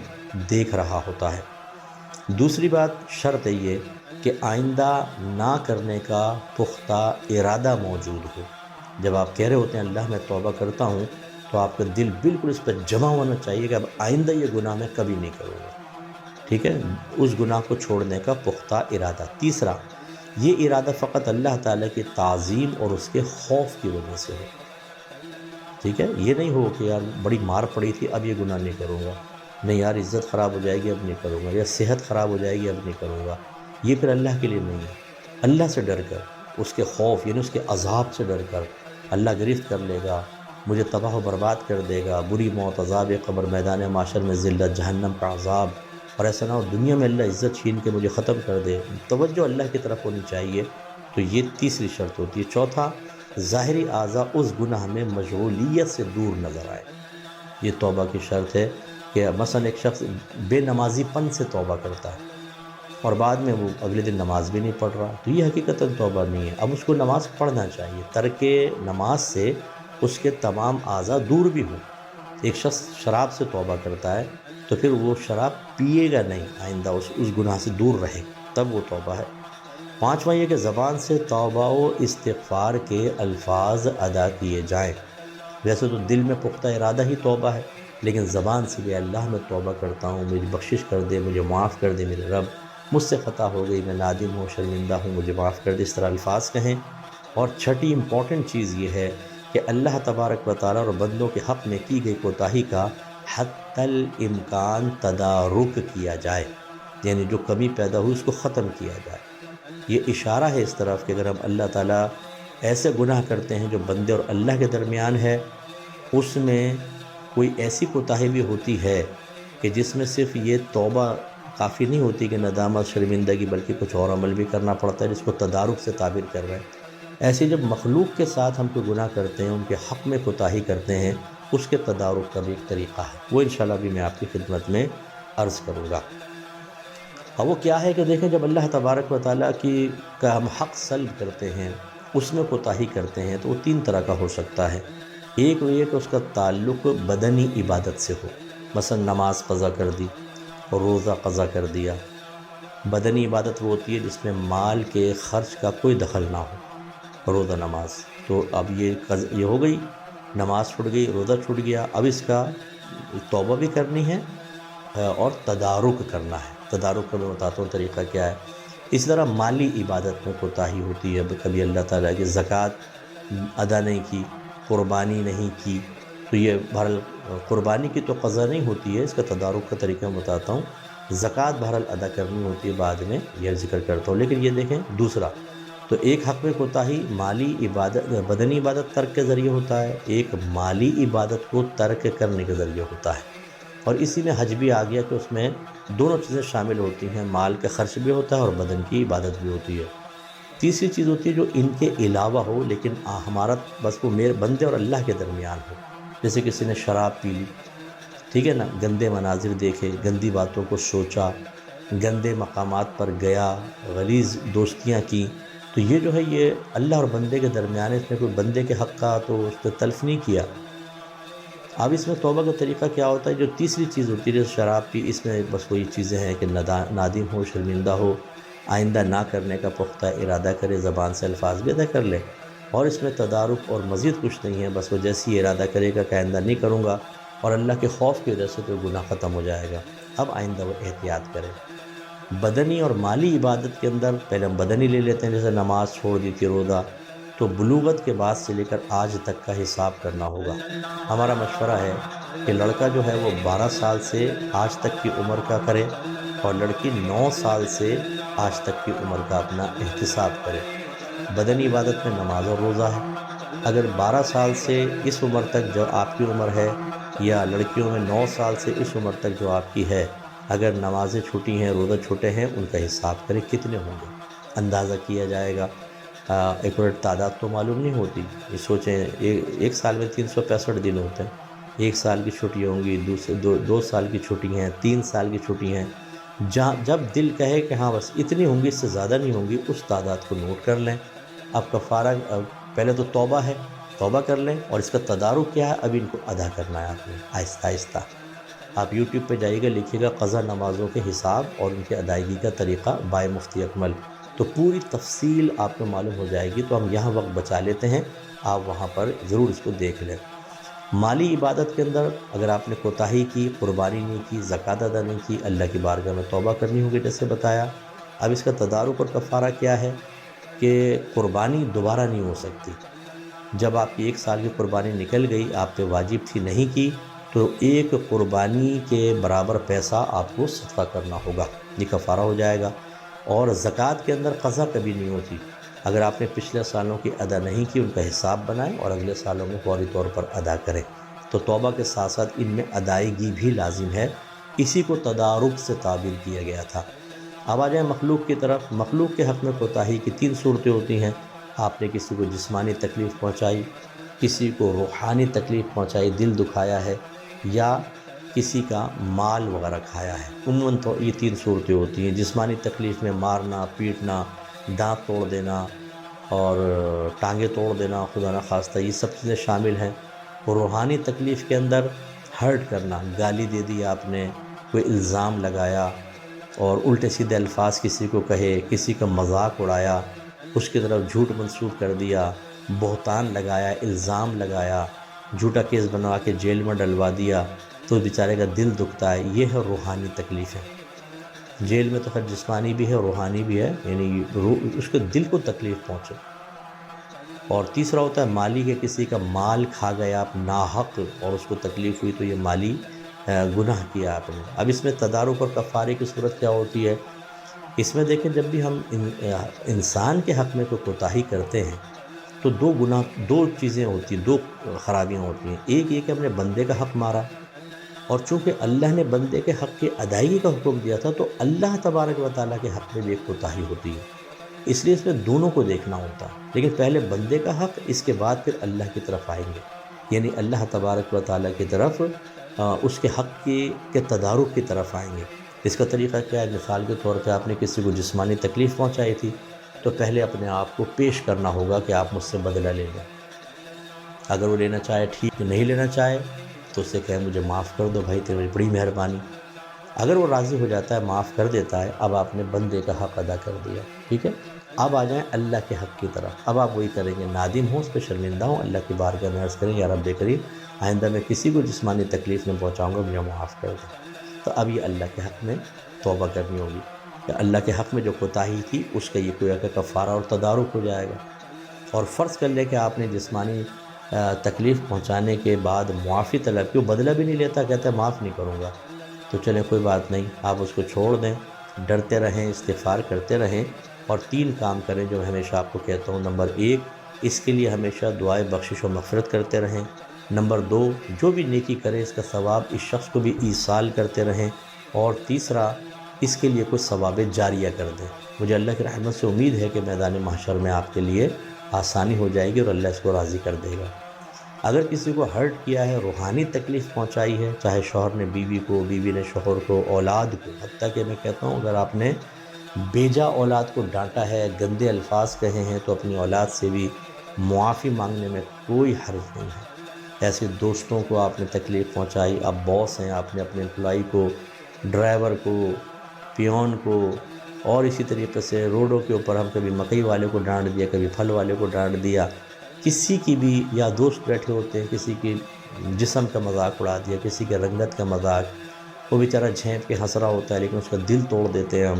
دیکھ رہا ہوتا ہے۔ دوسری بات، شرط ہے یہ کہ آئندہ نہ کرنے کا پختہ ارادہ موجود ہو۔ جب آپ کہہ رہے ہوتے ہیں اللہ میں توبہ کرتا ہوں، تو آپ کا دل بالکل اس پر جمع ہونا چاہیے کہ اب آئندہ یہ گناہ میں کبھی نہیں کروں گا، ٹھیک ہے، اس گناہ کو چھوڑنے کا پختہ ارادہ۔ تیسرا، یہ ارادہ فقط اللہ تعالیٰ کی تعظیم اور اس کے خوف کی وجہ سے ہو، ٹھیک ہے، یہ نہیں ہو کہ یار بڑی مار پڑی تھی اب یہ گناہ نہیں کروں گا، نہیں یار عزت خراب ہو جائے گی اب نہیں کروں گا، یا صحت خراب ہو جائے گی اب نہیں کروں گا، یہ پھر اللہ کے لیے نہیں ہے۔ اللہ سے ڈر کر، اس کے خوف یعنی اس کے عذاب سے ڈر کر، اللہ گرفت کر لے گا، مجھے تباہ و برباد کر دے گا، بری موت، عذاب قبر، میدان معاشر میں ذلت، جہنم کا عذاب، اور ایسا نہ ہو دنیا میں اللہ عزت چھین کے مجھے ختم کر دے۔ توجہ اللہ کی طرف ہونی چاہیے، تو یہ تیسری شرط ہوتی ہے۔ چوتھا، ظاہری اعضاء اس گناہ میں مشغولیت سے دور نظر آئے۔ یہ توبہ کی شرط ہے کہ مثلا ایک شخص بے نمازی پن سے توبہ کرتا ہے اور بعد میں وہ اگلے دن نماز بھی نہیں پڑھ رہا، تو یہ حقیقتاً توبہ نہیں ہے۔ اب اس کو نماز پڑھنا چاہیے، ترک نماز سے اس کے تمام اعضاء دور بھی ہوں۔ ایک شخص شراب سے توبہ کرتا ہے تو پھر وہ شراب پیے گا نہیں، آئندہ اس گناہ سے دور رہے، تب وہ توبہ ہے۔ پانچواں یہ کہ زبان سے توبہ و استغفار کے الفاظ ادا کیے جائیں۔ ویسے تو دل میں پختہ ارادہ ہی توبہ ہے، لیکن زبان سے بھی اللہ میں توبہ کرتا ہوں، مجھے بخشش کر دے، مجھے معاف کر دے میرے رب، مجھ سے خطا ہو گئی، میں نادم ہوں، شرمندہ ہوں، مجھے معاف کر دے، اس طرح الفاظ کہیں۔ اور چھٹی امپورٹنٹ چیز یہ ہے کہ اللہ تبارک و تعالیٰ اور بندوں کے حق میں کی گئی کوتاہی کا حتی الامکان تدارک کیا جائے، یعنی جو کمی پیدا ہوئی اس کو ختم کیا جائے۔ یہ اشارہ ہے اس طرف کہ اگر ہم اللہ تعالیٰ ایسے گناہ کرتے ہیں جو بندے اور اللہ کے درمیان ہے، اس میں کوئی ایسی کوتاہی بھی ہوتی ہے کہ جس میں صرف یہ توبہ کافی نہیں ہوتی کہ ندامت شرمندگی، بلکہ کچھ اور عمل بھی کرنا پڑتا ہے، جس کو تدارک سے تعبیر کر رہے ہیں۔ ایسے جب مخلوق کے ساتھ ہم کوئی گناہ کرتے ہیں، ان کے حق میں کوتاہی کرتے ہیں، اس کے تدارک کا بھی ایک طریقہ ہے، وہ انشاءاللہ بھی میں آپ کی خدمت میں عرض کروں گا۔ اور وہ کیا ہے کہ دیکھیں جب اللہ تبارک و تعالیٰ کا ہم حق سلب کرتے ہیں، اس میں کوتاہی کرتے ہیں، تو وہ تین طرح کا ہو سکتا ہے۔ ایک وہ یہ کہ اس کا تعلق بدنی عبادت سے ہو، مثلا نماز قضا کر دی، روزہ قضا کر دیا۔ بدنی عبادت وہ ہوتی ہے جس میں مال کے خرچ کا کوئی دخل نہ ہو، روزہ نماز، تو اب یہ ہو گئی، نماز چھوٹ گئی، روزہ چھوٹ گیا، اب اس کا توبہ بھی کرنی ہے اور تدارک کرنا ہے۔ تدارک کا میں بتاتا ہوں طریقہ کیا ہے۔ اسی طرح مالی عبادت میں کوتاہی ہوتی ہے، کبھی اللہ تعالیٰ کی زکوٰۃ ادا نہیں کی، قربانی نہیں کی، تو یہ بہرحال قربانی کی تو قضا نہیں ہوتی ہے، اس کا تدارک کا طریقہ میں بتاتا ہوں۔ زکوٰۃ بہرحال ادا کرنی ہوتی ہے، بعد میں یہ ذکر کرتا ہوں۔ لیکن یہ دیکھیں دوسرا، تو ایک حق میں کوتاہی مالی عبادت، بدنی عبادت ترک کے ذریعے ہوتا ہے، ایک مالی عبادت کو ترک کرنے کے ذریعے ہوتا ہے، اور اسی میں حج بھی آ گیا کہ اس میں دونوں چیزیں شامل ہوتی ہیں، مال کا خرچ بھی ہوتا ہے اور بدن کی عبادت بھی ہوتی ہے۔ تیسری چیز ہوتی ہے جو ان کے علاوہ ہو، لیکن ہمارا بس وہ میرے بندے اور اللہ کے درمیان ہو، جیسے کسی نے شراب پی لی، ٹھیک ہے نا، گندے مناظر دیکھے، گندی باتوں کو سوچا، گندے مقامات پر گیا، غلیظ دوستیاں کی، تو یہ جو ہے یہ اللہ اور بندے کے درمیان ہے، اس میں کوئی بندے کے حق کا تو اس نے تلف نہیں کیا۔ اب اس میں توبہ کا طریقہ کیا ہوتا ہے؟ جو تیسری چیز ہوتی ہے جیسے شراب پی، اس میں بس وہی چیزیں ہیں کہ نادم ہو، شرمندہ ہو، آئندہ نہ کرنے کا پختہ ارادہ کرے، زبان سے الفاظ بھی ادا کر لے، اور اس میں تدارک اور مزید کچھ نہیں ہے، بس وہ جیسی ہی ارادہ کرے گا کہ آئندہ نہیں کروں گا، اور اللہ کے خوف کی وجہ سے تو گناہ ختم ہو جائے گا، اب آئندہ وہ احتیاط کرے۔ بدنی اور مالی عبادت کے اندر پہلے ہم بدنی لے لیتے ہیں، جیسے نماز چھوڑ دی تھی، روزہ، تو بلوغت کے بعد سے لے کر آج تک کا حساب کرنا ہوگا۔ ہمارا مشورہ ہے کہ لڑکا جو ہے وہ 12 سال سے آج تک کی عمر کا کرے اور لڑکی 9 سال سے آج تک کی عمر کا اپنا احتساب کرے۔ بدنی عبادت میں نماز اور روزہ ہے۔ اگر 12 سال سے اس عمر تک جو آپ کی عمر ہے، یا لڑکیوں میں 9 سال سے اس عمر تک جو آپ کی ہے، اگر نمازیں چھوٹی ہیں، روزہ چھوٹے ہیں، ان کا حساب کریں کتنے ہوں گے، اندازہ کیا جائے گا۔ ایکوریٹ تعداد تو معلوم نہیں ہوتی، یہ سوچیں ایک سال میں 365 دن ہوتے ہیں، ایک سال کی چھٹی ہوں گی، دو سال کی چھٹی ہیں، 3 سال کی چھٹی ہیں۔ جب دل کہے کہ ہاں بس اتنی ہوں گی، اس سے زیادہ نہیں ہوں گی، اس تعداد کو نوٹ کر لیں۔ اب کفارہ پہلے تو توبہ ہے، توبہ کر لیں، اور اس کا تدارک کیا ہے، اب ان کو ادا کرنا ہے آپ نے آہستہ آہستہ۔ آپ یوٹیوب پہ جائیے گا، لکھیے گا قضا نمازوں کے حساب اور ان کے ادائیگی کا طریقہ بائے مفتی اکمل، تو پوری تفصیل آپ کو معلوم ہو جائے گی۔ تو ہم یہاں وقت بچا لیتے ہیں، آپ وہاں پر ضرور اس کو دیکھ لیں۔ مالی عبادت کے اندر اگر آپ نے کوتاہی کی، قربانی نہیں کی، زکوٰۃ ادا نہیں کی، اللہ کی بارگاہ میں توبہ کرنی ہوگی جیسے بتایا۔ اب اس کا تدارک اور کفارہ کیا ہے کہ قربانی دوبارہ نہیں ہو سکتی۔ جب آپ کی 1 سال کی قربانی نکل گئی، آپ پہ واجب تھی نہیں کی، تو ایک قربانی کے برابر پیسہ آپ کو صدقہ کرنا ہوگا، یہ کفارہ ہو جائے گا۔ اور زکوٰۃ کے اندر قضا کبھی نہیں ہوتی۔ اگر آپ نے پچھلے سالوں کی ادا نہیں کی، ان کا حساب بنائیں اور اگلے سالوں میں فوری طور پر ادا کریں۔ تو توبہ کے ساتھ ساتھ ان میں ادائیگی بھی لازم ہے، اسی کو تدارک سے تعبیر کیا گیا تھا۔ اب آ جائیں مخلوق کی طرف۔ مخلوق کے حق میں کوتاہی کی 3 صورتیں ہوتی ہیں۔ آپ نے کسی کو جسمانی تکلیف پہنچائی، کسی کو روحانی تکلیف پہنچائی، دل دکھایا ہے، یا کسی کا مال وغیرہ کھایا ہے۔ عموماً تو یہ 3 صورتیں ہوتی ہیں۔ جسمانی تکلیف میں مارنا، پیٹنا، دانت توڑ دینا اور ٹانگیں توڑ دینا، خدا نخواستہ، یہ سب چیزیں شامل ہیں۔ اور روحانی تکلیف کے اندر ہرٹ کرنا، گالی دے دی آپ نے، کوئی الزام لگایا اور الٹے سیدھے الفاظ کسی کو کہے، کسی کا مذاق اڑایا، اس کی طرف جھوٹ منسوب کر دیا، بہتان لگایا، الزام لگایا، جھوٹا کیس بنوا کے جیل میں ڈلوا دیا، تو بیچارے کا دل دکھتا ہے۔ یہ ہے روحانی تکلیفیں۔ جیل میں تو خیر جسمانی بھی ہے، روحانی بھی ہے، یعنی اس کے دل کو تکلیف پہنچے۔ اور تیسرا ہوتا ہے مالی، کہ کسی کا مال کھا گیا آپ ناحق اور اس کو تکلیف ہوئی، تو یہ مالی گناہ کیا آپ نے۔ اب اس میں تدارک اور کفارے کی صورت کیا ہوتی ہے؟ اس میں دیکھیں، جب بھی ہم انسان کے حق میں کوئی کوتاہی کرتے ہیں تو 2 چیزیں ہوتی ہیں، 2 خرابیاں ہوتی ہیں۔ ایک یہ کہ ہم نے بندے کا حق مارا، اور چونکہ اللہ نے بندے کے حق کی ادائیگی کا حکم دیا تھا، تو اللہ تبارک و تعالیٰ کے حق میں بھی ایک کوتاہی ہوتی ہے۔ اس لیے اس میں دونوں کو دیکھنا ہوتا ہے، لیکن پہلے بندے کا حق، اس کے بعد پھر اللہ کی طرف آئیں گے، یعنی اللہ تبارک و تعالیٰ کی طرف، اس کے حق کے تدارک کی طرف آئیں گے۔ اس کا طریقہ کیا ہے؟ مثال کے طور پہ آپ نے کسی کو جسمانی تکلیف پہنچائی تھی، تو پہلے اپنے آپ کو پیش کرنا ہوگا کہ آپ مجھ سے بدلہ لے لیں۔ اگر وہ لینا چاہے ٹھیک، نہیں لینا چاہے تو اسے کہے مجھے معاف کر دو بھائی، تیری بڑی مہربانی۔ اگر وہ راضی ہو جاتا ہے، معاف کر دیتا ہے، اب آپ نے بندے کا حق ادا کر دیا، ٹھیک ہے۔ اب آ جائیں اللہ کے حق کی طرف۔ اب آپ وہی کریں گے، نادم ہوں، اس پہ شرمندہ ہوں، اللہ کی بارگاہ میں عرض کریں یا رب کریم، آئندہ میں کسی کو جسمانی تکلیف میں پہنچاؤں گا، مجھے معاف کر دیں۔ تو اب یہ اللہ کے حق میں توبہ کرنی ہوگی کہ اللہ کے حق میں جو کوتاہی تھی، اس کا یہ کوئی کہ کفارہ اور تدارک ہو جائے گا۔ اور فرض کر لے کہ آپ نے جسمانی تکلیف پہنچانے کے بعد معافی طلب کی، وہ بدلہ بھی نہیں لیتا، کہتا ہے معاف نہیں کروں گا، تو چلیں کوئی بات نہیں، آپ اس کو چھوڑ دیں، ڈرتے رہیں، استغفار کرتے رہیں، اور 3 کام کریں جو میں ہمیشہ آپ کو کہتا ہوں۔ نمبر 1، اس کے لیے ہمیشہ دعائے بخشش و مغفرت کرتے رہیں۔ نمبر 2، جو بھی نیکی کرے اس کا ثواب اس شخص کو بھی ایصال کرتے رہیں۔ اور تیسرا، اس کے لیے کوئی ثواب جاریہ کر دیں۔ مجھے اللہ کی رحمت سے امید ہے کہ میدان محشر میں آپ کے لیے آسانی ہو جائے گی اور اللہ اس کو راضی کر دے گا۔ اگر کسی کو ہرٹ کیا ہے، روحانی تکلیف پہنچائی ہے، چاہے شوہر نے بیوی کو، بیوی نے شوہر کو، اولاد کو، حتیٰ کہ میں کہتا ہوں اگر آپ نے بیجا اولاد کو ڈانٹا ہے، گندے الفاظ کہے ہیں، تو اپنی اولاد سے بھی معافی مانگنے میں کوئی حرج نہیں ہے۔ ایسے دوستوں کو آپ نے تکلیف پہنچائی، آپ باس ہیں، آپ نے اپنے امپلائی کو، ڈرائیور کو، پیون کو، اور اسی طریقے سے روڈوں کے اوپر ہم کبھی مکئی والے کو ڈانٹ دیا، کبھی پھل والے کو ڈانٹ دیا، کسی کی بھی، یا دوست بیٹھے ہوتے ہیں، کسی کی جسم کا مذاق اڑا دیا، کسی کے رنگت کا مذاق، وہ بیچارہ جھینپ کے ہنس رہا ہوتا ہے لیکن اس کا دل توڑ دیتے ہیں ہم،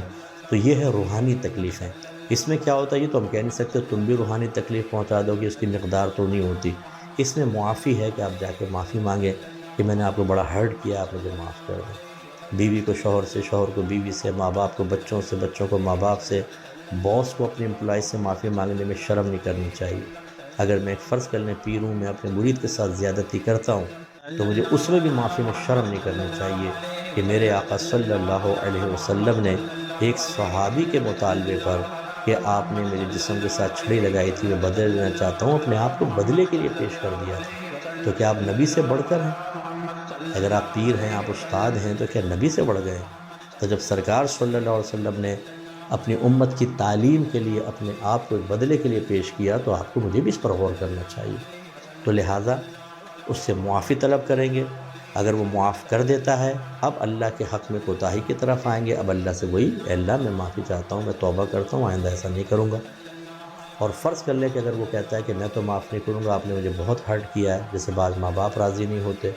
تو یہ ہے روحانی تکلیفیں۔ اس میں کیا ہوتا ہے یہ تو ہم کہہ نہیں سکتے تم بھی روحانی تکلیف پہنچا دو گی، اس کی مقدار تو نہیں ہوتی۔ اس میں معافی ہے کہ آپ جا کے معافی مانگیں کہ میں نے آپ کو بڑا ہرٹ کیا، آپ مجھے معاف کر دیں۔ بیوی کو شوہر سے، شوہر کو بیوی سے، ماں باپ کو بچوں سے، بچوں کو ماں باپ سے، باس کو اپنے امپلائی سے معافی مانگنے میں شرم نہیں کرنی چاہیے۔ اگر میں ایک فرض کر لیں پیر ہوں، میں اپنے مرید کے ساتھ زیادتی کرتا ہوں تو مجھے اس میں بھی معافی میں شرم نہیں کرنی چاہیے کہ میرے آقا صلی اللہ علیہ وسلم نے ایک صحابی کے مطالبے پر کہ آپ نے میرے جسم کے ساتھ چھڑی لگائی تھی، میں بدلے لینا چاہتا ہوں، اپنے آپ کو بدلے کے لیے پیش کر دیا تھا۔ تو کیا آپ نبی سے بڑھ کر ہیں؟ اگر آپ پیر ہیں، آپ استاد ہیں، تو کیا نبی سے بڑھ گئے ہیں؟ تو جب سرکار صلی اللہ علیہ وسلم نے اپنی امت کی تعلیم کے لیے اپنے آپ کو ایک بدلے کے لیے پیش کیا تو آپ کو مجھے بھی اس پر غور کرنا چاہیے۔ تو لہٰذا اس سے معافی طلب کریں گے، اگر وہ معاف کر دیتا ہے اب اللہ کے حق میں کوتاہی کی طرف آئیں گے، اب اللہ سے وہی اے اللہ میں معافی چاہتا ہوں، میں توبہ کرتا ہوں، آئندہ ایسا نہیں کروں گا۔ اور فرض کر لیں کہ اگر وہ کہتا ہے کہ میں تو معاف نہیں کروں گا، آپ نے مجھے بہت ہرٹ کیا ہے، جیسے بعض ماں باپ راضی نہیں ہوتے،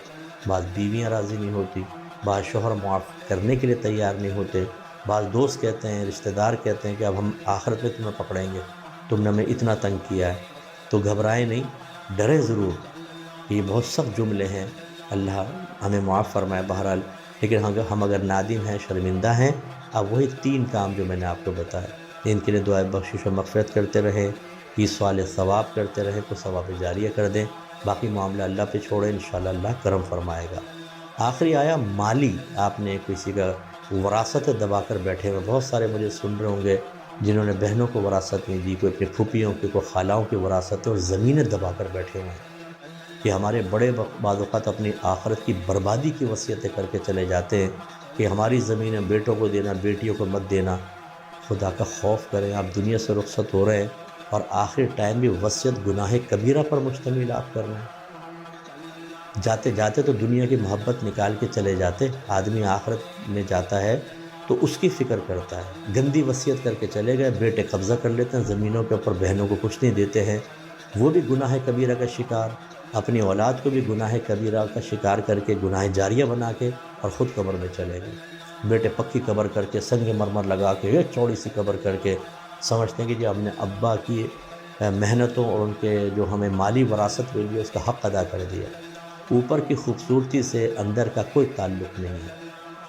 بعض بیویاں راضی نہیں ہوتی، بعض شوہر معاف کرنے کے لیے تیار نہیں ہوتے، بعض دوست کہتے ہیں، رشتہ دار کہتے ہیں کہ اب ہم آخرت میں تمہیں پکڑیں گے، تم نے ہمیں اتنا تنگ کیا ہے۔ تو گھبرائیں نہیں، ڈریں ضرور کہ یہ بہت سخت جملے ہیں، اللہ ہمیں معاف فرمائے بہرحال، لیکن ہم اگر نادم ہیں، شرمندہ ہیں، اب وہی 3 کام جو میں نے آپ کو بتایا ان کے لیے دعائے بخشش و مغفرت کرتے رہیں، یہ سوال ثواب کرتے رہیں، کو ثواب جاریہ کر دیں، باقی معاملہ اللہ پہ چھوڑیں، انشاءاللہ اللہ کرم فرمائے گا۔ آخری آیا مالی، آپ نے کسی کا وراثت دبا کر بیٹھے ہوئے، بہت سارے مجھے سن رہے ہوں گے جنہوں نے بہنوں کو وراثت نہیں دی، کوئی اپنی پھوپھیوں کی، کوئی خالاؤں کی وراثت اور زمینیں دبا کر بیٹھے ہوئے ہیں۔ کہ ہمارے بڑے بعض اوقات اپنی آخرت کی بربادی کی وصیتیں کر کے چلے جاتے ہیں کہ ہماری زمینیں بیٹوں کو دینا، بیٹیوں کو مت دینا۔ خدا کا خوف کریں، آپ دنیا سے رخصت ہو رہے ہیں اور آخری ٹائم بھی وصیت گناہ کبیرہ پر مشتمل آپ کر رہے ہیں۔ جاتے جاتے تو دنیا کی محبت نکال کے چلے جاتے، آدمی آخرت میں جاتا ہے تو اس کی فکر کرتا ہے، گندی وصیت کر کے چلے گئے، بیٹے قبضہ کر لیتے ہیں زمینوں کے اوپر، بہنوں کو کچھ نہیں دیتے ہیں، وہ بھی گناہ کبیرہ کا شکار، اپنی اولاد کو بھی گناہ کبیرہ کا شکار کر کے گناہ جاریہ بنا کے اور خود قبر میں چلے گئے۔ بیٹے پکی قبر کر کے، سنگ مرمر لگا کے، یہ چوڑی سی قبر کر کے سمجھتے ہیں کہ جی ہم نے ابا کی محنتوں اور ان کے جو ہمیں مالی وراثت ملی ہے اس کا حق ادا کر دیا۔ اوپر کی خوبصورتی سے اندر کا کوئی تعلق نہیں ہے۔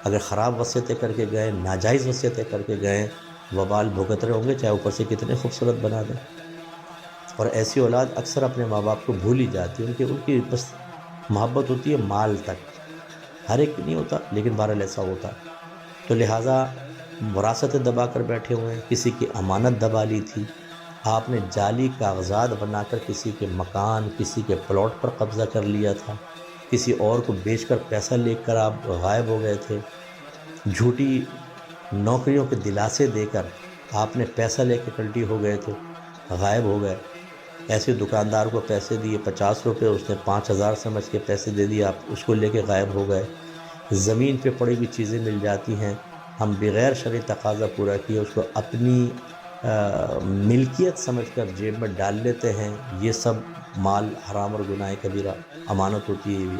اگر خراب وصیتیں کر کے گئے، ناجائز وصیتیں کر کے گئے، وبال بھگت رہے ہوں گے، چاہے اوپر سے کتنے خوبصورت بنا دیں۔ اور ایسی اولاد اکثر اپنے ماں باپ کو بھول ہی جاتی ہے، ان کی بس محبت ہوتی ہے مال تک، ہر ایک نہیں ہوتا لیکن بہرحال ایسا ہوتا ہے۔ تو لہٰذا وراثتیں دبا کر بیٹھے ہوئے ہیں، کسی کی امانت دبا لی تھی، آپ نے جعلی کاغذات بنا کر کسی کے مکان، کسی کے پلاٹ پر قبضہ کر لیا تھا، کسی اور کو بیچ کر پیسہ لے کر آپ غائب ہو گئے تھے، جھوٹی نوکریوں کے دلاسے دے کر آپ نے پیسہ لے کے کلٹی ہو گئے تھے، غائب ہو گئے۔ ایسے دکاندار کو پیسے دیے 50 روپے، اس نے 5000 سمجھ کے پیسے دے دیے، آپ اس کو لے کے غائب ہو گئے۔ زمین پہ پڑی ہوئی چیزیں مل جاتی ہیں، ہم بغیر شرعی تقاضا پورا کیے اس کو اپنی ملکیت سمجھ کر جیب میں ڈال لیتے ہیں، یہ سب مال حرام اور گناہ کبیرہ، امانت ہوتی ہے یہ بھی۔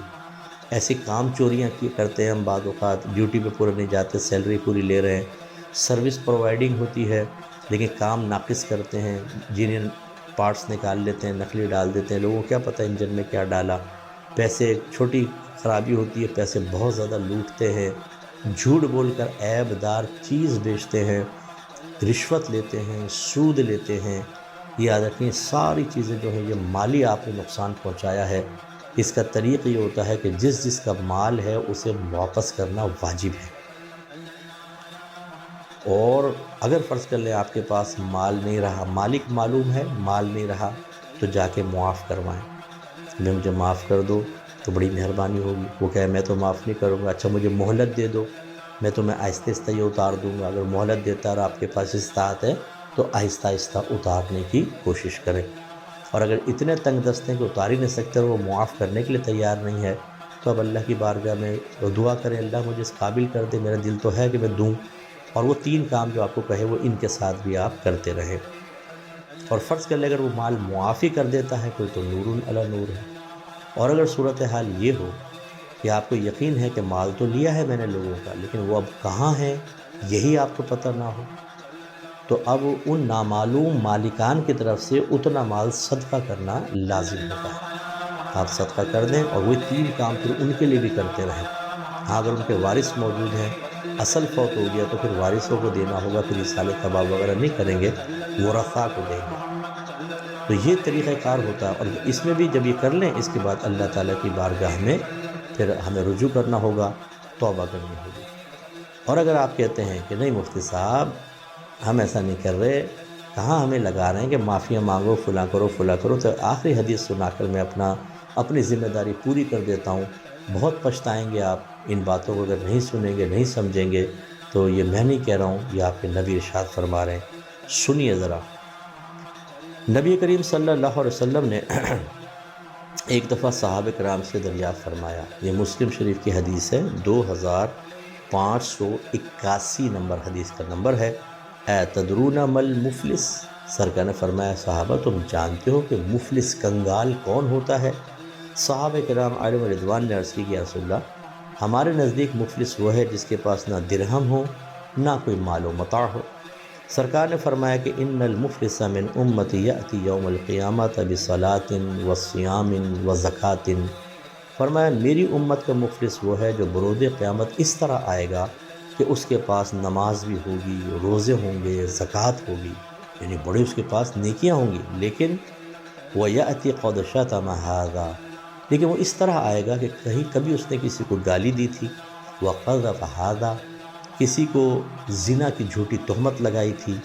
ایسے کام چوریاں کرتے ہیں ہم، بعض اوقات ڈیوٹی پہ پورے نہیں جاتے، سیلری پوری لے رہے ہیں، سروس پرووائڈنگ ہوتی ہے لیکن کام ناقص کرتے ہیں، جنہیں پارٹس نکال لیتے ہیں، نقلی ڈال دیتے ہیں، لوگوں کو کیا پتہ انجن میں کیا ڈالا، پیسے چھوٹی خرابی ہوتی ہے، پیسے بہت زیادہ لوٹتے ہیں، جھوٹ بول کر عیب دار چیز بیچتے ہیں، رشوت لیتے ہیں، سود لیتے ہیں، یاد رکھیں ساری چیزیں جو ہیں یہ مالی آپ نے نقصان پہنچایا ہے۔ اس کا طریق یہ ہوتا ہے کہ جس کا مال ہے اسے واپس کرنا واجب ہے، اور اگر فرض کر لیں آپ کے پاس مال نہیں رہا، مالک معلوم ہے، مال نہیں رہا تو جا کے معاف کروائیں، میں مجھے معاف کر دو تو بڑی مہربانی ہوگی۔ وہ کہے میں تو معاف نہیں کروں گا، اچھا مجھے مہلت دے دو، میں تو آہستہ آہستہ یہ اتار دوں گا۔ اگر مہلت دیتا اور آپ کے پاس استطاعت ہے تو آہستہ آہستہ اتارنے کی کوشش کریں، اور اگر اتنے تنگ دست ہیں کہ اتار ہی نہیں سکتے اور وہ معاف کرنے کے لیے تیار نہیں ہے تو اب اللہ کی بارگاہ میں دعا کریں، اللہ مجھے اس قابل کر دے، میرا دل تو ہے کہ میں دوں، اور وہ 3 کام جو آپ کو کہے وہ ان کے ساتھ بھی آپ کرتے رہیں۔ اور فرض کر لیں اگر وہ مال معافی کر دیتا ہے کوئی تو نور علی نور ہے، اور اگر صورتحال یہ ہو کہ آپ کو یقین ہے کہ مال تو لیا ہے میں نے لوگوں کا لیکن وہ اب کہاں ہے یہی آپ کو پتہ نہ ہو، تو اب ان نامعلوم مالکان کی طرف سے اتنا مال صدقہ کرنا لازم ہوتا ہے۔ آپ صدقہ کر دیں اور وہ 3 کام پھر ان کے لیے بھی کرتے رہیں۔ ہاں اگر ان کے وارث موجود ہیں، اصل فوت ہو گیا تو پھر وارثوں کو دینا ہوگا، پھر ایصال ثواب وغیرہ نہیں کریں گے، ورثاء کو دیں گے۔ تو یہ طریقہ کار ہوتا ہے، اور اس میں بھی جب یہ کر لیں اس کے بعد اللہ تعالیٰ کی بارگاہ میں پھر ہمیں رجوع کرنا ہوگا، توبہ کرنی ہوگی۔ اور اگر آپ کہتے ہیں کہ نہیں مفتی صاحب ہم ایسا نہیں کر رہے، کہاں ہمیں لگا رہے ہیں کہ معافیاں مانگو، فلاں کرو فلاں کرو، تو آخری حدیث سنا کر میں اپنی ذمہ داری پوری کر دیتا ہوں۔ بہت پچھتائیں گے آپ ان باتوں کو اگر نہیں سنیں گے، نہیں سمجھیں گے۔ تو یہ میں نہیں کہہ رہا ہوں، یہ آپ کے نبی ارشاد فرما رہے ہیں۔ سنیے ذرا، نبی کریم صلی اللہ علیہ وسلم نے ایک دفعہ صحابہ کرام سے دریافت فرمایا، یہ مسلم شریف کی حدیث ہے، 2581 نمبر حدیث کا نمبر ہے۔ اے تدرون مل مفلس، سرکار نے فرمایا صحابہ تم جانتے ہو کہ مفلس کنگال کون ہوتا ہے؟ صحابہ کرام علیہم رضوان نے عرض کی کہ یا رسول اللہ ہمارے نزدیک مفلس وہ ہے جس کے پاس نہ درہم ہو نہ کوئی مال و متاع ہو۔ سرکار نے فرمایا کہ ان المفلس من امتی یأتی یوم القیامۃ بصلاۃ وصیام وزکوٰۃ، فرمایا میری امت کا مفلس وہ ہے جو بروز قیامت اس طرح آئے گا کہ اس کے پاس نماز بھی ہوگی، روزے ہوں گے، زکوٰۃ ہوگی، یعنی بڑے اس کے پاس نیکیاں ہوں گی، لیکن وَيَأْتِ قَدْ شَتَمَ هَذَا، لیکن وہ اس طرح آئے گا کہ کبھی اس نے کسی کو گالی دی تھی، وَقَذَفَ هَذَا، کسی کو زنا کی جھوٹی تہمت لگائی تھی،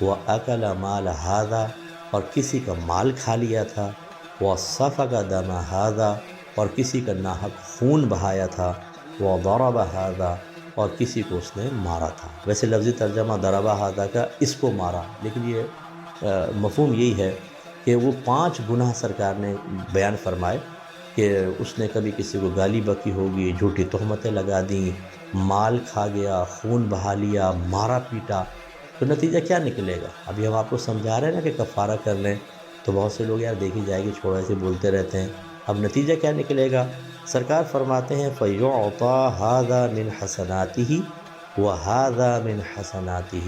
وَأَكَلَ مَالَ هَذَا، اور کسی کا مال کھا لیا تھا، وَصَفَكَ دَمَ هَذَا، اور کسی کا ناحق خون بہایا تھا، وَضَرَبَ هَذَا، اور کسی کو اس نے مارا تھا۔ ویسے لفظی ترجمہ ضرب هذا کا اس کو مارا، لیکن یہ مفہوم یہی ہے کہ وہ 5 گناہ سرکار نے بیان فرمائے کہ اس نے کبھی کسی کو گالی بکی ہوگی، جھوٹی تہمتیں لگا دیں، مال کھا گیا، خون بہا لیا، مارا پیٹا، تو نتیجہ کیا نکلے گا؟ ابھی ہم آپ کو سمجھا رہے ہیں نا کہ کفارہ کر لیں، تو بہت سے لوگ یار دیکھی جائے گی چھوڑا ایسے بولتے رہتے ہیں۔ اب نتیجہ کیا نکلے گا؟ سرکار فرماتے ہیں فَيُعْطَى هَذَا مِنْ حَسَنَاتِهِ وَهَذَا مِنْ حَسَنَاتِهِ،